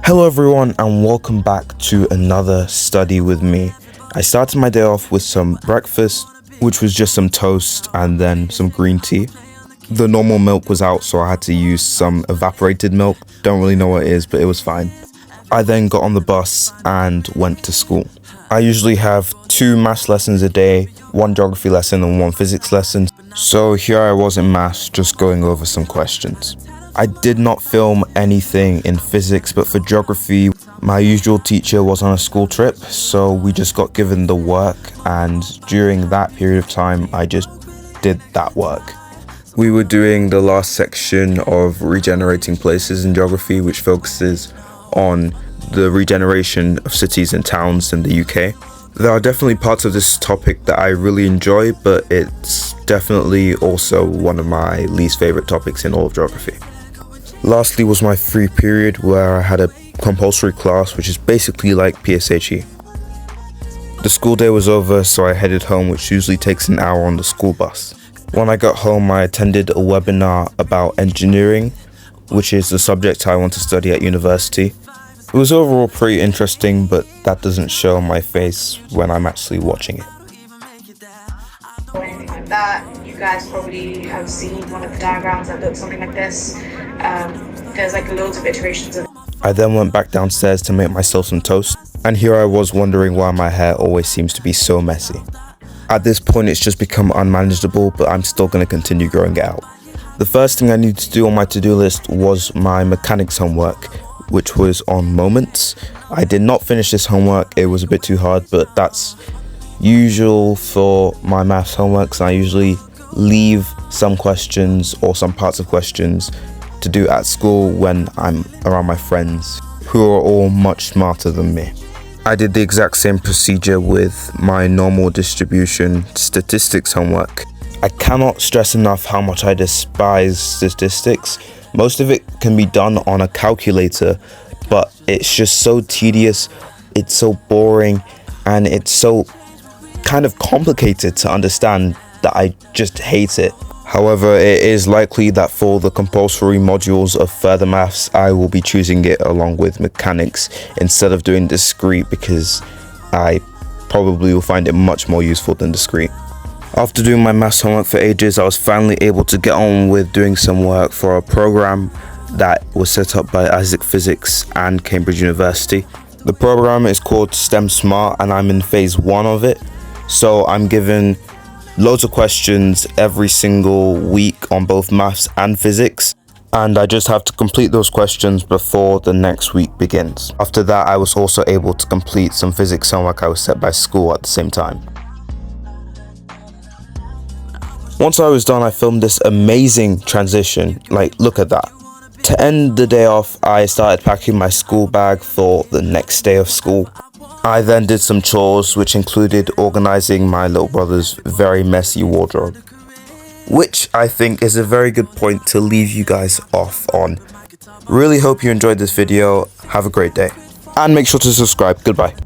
Hello everyone and welcome back to another study with me. I started my day off with some breakfast, which was just some toast and then some green tea. The normal milk was out, so I had to use some evaporated milk. Don't really know what it is, but it was fine. I then got on the bus and went to school. I usually have 2 maths lessons a day, 1 geography lesson and 1 physics lesson. So here I was in maths, just going over some questions. I did not film anything in physics, but for geography, my usual teacher was on a school trip, so we just got given the work, and during that period of time, I just did that work. We were doing the last section of regenerating places in geography, which focuses on the regeneration of cities and towns in the UK. There are definitely parts of this topic that I really enjoy, but it's definitely also one of my least favorite topics in all of geography. Lastly was my free period, where I had a compulsory class, which is basically like PSHE. The school day was over, so I headed home, which usually takes an hour on the school bus. When I got home, I attended a webinar about engineering, which is the subject I want to study at university. It was overall pretty interesting, but that doesn't show on my face when I'm actually watching it. Or anything like that. You guys probably have seen one of the diagrams that looks something like this. There's like loads of iterations of it. I then went back downstairs to make myself some toast, and here I was wondering why my hair always seems to be so messy. At this point it's just become unmanageable, but I'm still going to continue growing it out. The first thing I needed to do on my to-do list was my mechanics homework, which was on moments. I did not finish this homework, it was a bit too hard, but that's usual for my maths homeworks. I usually leave some questions or some parts of questions to do at school when I'm around my friends, who are all much smarter than me. I did the exact same procedure with my normal distribution statistics homework. I cannot stress enough how much I despise statistics. Most of it can be done on a calculator, but it's just so tedious, it's so boring, and it's so kind of complicated to understand that I just hate it. However, it is likely that for the compulsory modules of further maths, I will be choosing it along with mechanics instead of doing discrete, because I probably will find it much more useful than discrete. After doing my maths homework for ages, I was finally able to get on with doing some work for a program that was set up by Isaac Physics and Cambridge University. The program is called STEM Smart, and I'm in phase 1 of it. So I'm given loads of questions every single week on both maths and physics, and I just have to complete those questions before the next week begins. After that, I was also able to complete some physics homework I was set by school at the same time. Once I was done, I filmed this amazing transition. Like, look at that. To end the day off, I started packing my school bag for the next day of school. I then did some chores, which included organizing my little brother's very messy wardrobe, which I think is a very good point to leave you guys off on. Really hope you enjoyed this video. Have a great day, and make sure to subscribe. Goodbye.